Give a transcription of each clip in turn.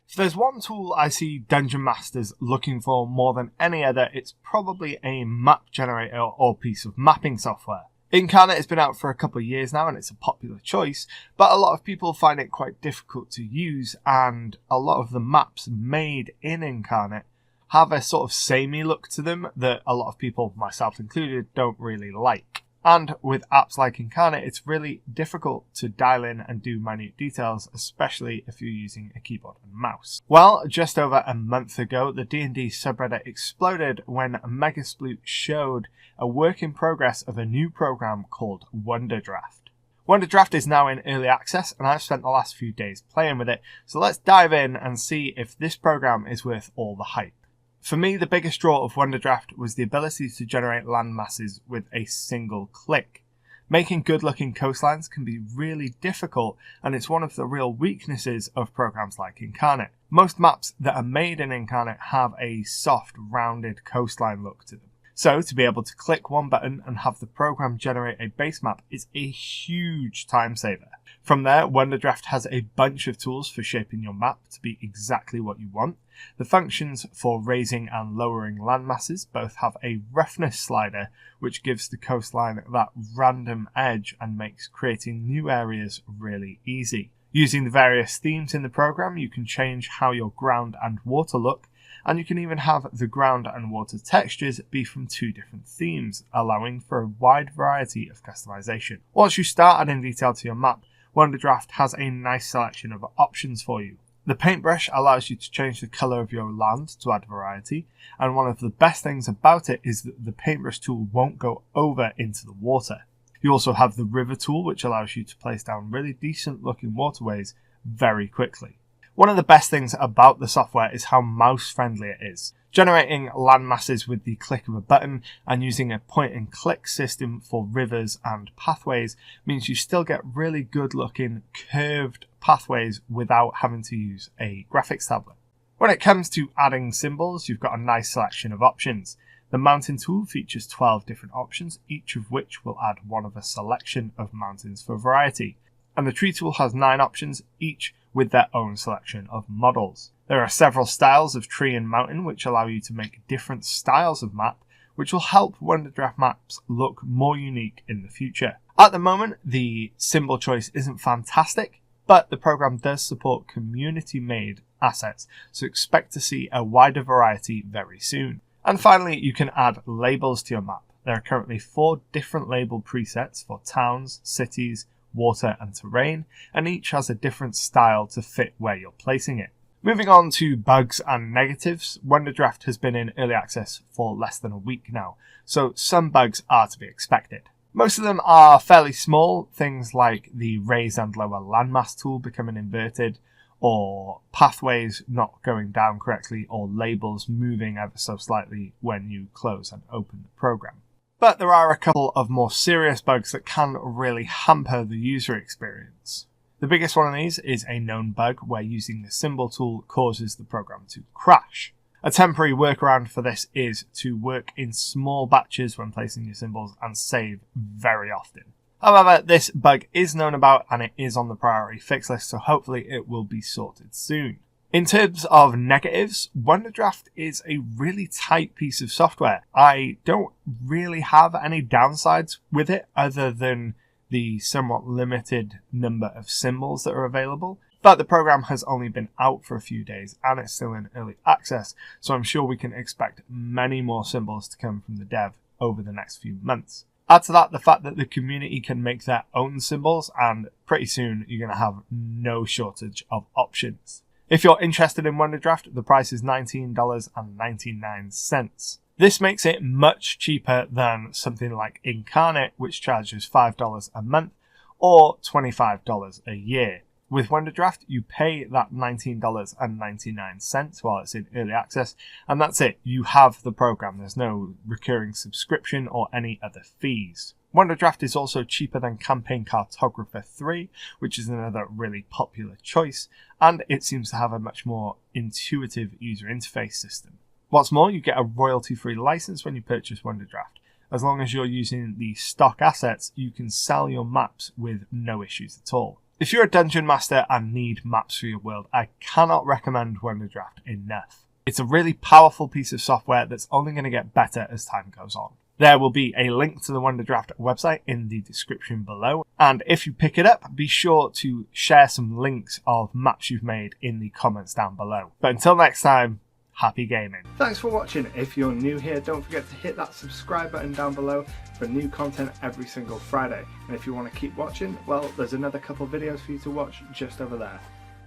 If there's one tool I see Dungeon Masters looking for more than any other, it's probably a map generator or piece of mapping software. Inkarnate has been out for a couple of years now and it's a popular choice, but a lot of people find it quite difficult to use, and a lot of the maps made in Inkarnate have a sort of samey look to them that a lot of people, myself included, don't really like. And with apps like Inkarnate, it's really difficult to dial in and do minute details, especially if you're using a keyboard and mouse. Well, just over a month ago, the D&D subreddit exploded when Megasploot showed a work in progress of a new program called Wonderdraft. Wonderdraft is now in early access, and I've spent the last few days playing with it, so let's dive in and see if this program is worth all the hype. For me, the biggest draw of Wonderdraft was the ability to generate landmasses with a single click. Making good-looking coastlines can be really difficult, and it's one of the real weaknesses of programs like Inkarnate. Most maps that are made in Inkarnate have a soft, rounded coastline look to them. So, to be able to click one button and have the program generate a base map is a huge time saver. From there, Wonderdraft has a bunch of tools for shaping your map to be exactly what you want. The functions for raising and lowering landmasses both have a roughness slider, which gives the coastline that random edge and makes creating new areas really easy. Using the various themes in the program, you can change how your ground and water look, and you can even have the ground and water textures be from two different themes, allowing for a wide variety of customization. Once you start adding detail to your map, Wonderdraft has a nice selection of options for you. The paintbrush allows you to change the colour of your land to add variety, and one of the best things about it is that the paintbrush tool won't go over into the water. You also have the river tool, which allows you to place down really decent looking waterways very quickly. One of the best things about the software is how mouse friendly it is. Generating landmasses with the click of a button and using a point and click system for rivers and pathways means you still get really good looking curved pathways without having to use a graphics tablet. When it comes to adding symbols, you've got a nice selection of options. The mountain tool features 12 different options, each of which will add one of a selection of mountains for variety. And the tree tool has 9 options, each with their own selection of models. There are several styles of tree and mountain which allow you to make different styles of map, which will help Wonderdraft maps look more unique in the future. At the moment, the symbol choice isn't fantastic, but the program does support community-made assets, so expect to see a wider variety very soon. And finally, you can add labels to your map. There are currently 4 different label presets for towns, cities, water and terrain, and each has a different style to fit where you're placing it. Moving on to bugs and negatives, Wonderdraft has been in early access for less than a week now, so some bugs are to be expected. Most of them are fairly small, things like the raise and lower landmass tool becoming inverted, or pathways not going down correctly, or labels moving ever so slightly when you close and open the program. But there are a couple of more serious bugs that can really hamper the user experience. The biggest one of these is a known bug where using the symbol tool causes the program to crash. A temporary workaround for this is to work in small batches when placing your symbols and save very often. However, this bug is known about and it is on the priority fix list, so hopefully it will be sorted soon. In terms of negatives, Wonderdraft is a really tight piece of software. I don't really have any downsides with it other than the somewhat limited number of symbols that are available, but the program has only been out for a few days and it's still in early access, so I'm sure we can expect many more symbols to come from the dev over the next few months. Add to that the fact that the community can make their own symbols, and pretty soon you're going to have no shortage of options. If you're interested in Wonderdraft, the price is $19.99. This makes it much cheaper than something like Inkarnate, which charges $5 a month or $25 a year. With Wonderdraft, you pay that $19.99 while it's in early access, and that's it. You have the program. There's no recurring subscription or any other fees. Wonderdraft is also cheaper than Campaign Cartographer 3, which is another really popular choice, and it seems to have a much more intuitive user interface system. What's more, you get a royalty-free license when you purchase Wonderdraft. As long as you're using the stock assets, you can sell your maps with no issues at all. If you're a dungeon master and need maps for your world, I cannot recommend Wonderdraft enough. It's a really powerful piece of software that's only going to get better as time goes on. There will be a link to the Wonderdraft website in the description below, and if you pick it up, be sure to share some links of maps you've made in the comments down below. But until next time, happy gaming. Thanks for watching. If you're new here, don't forget to hit that subscribe button down below for new content every single Friday. And if you want to keep watching, well, there's another couple videos for you to watch just over there.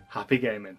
Happy gaming.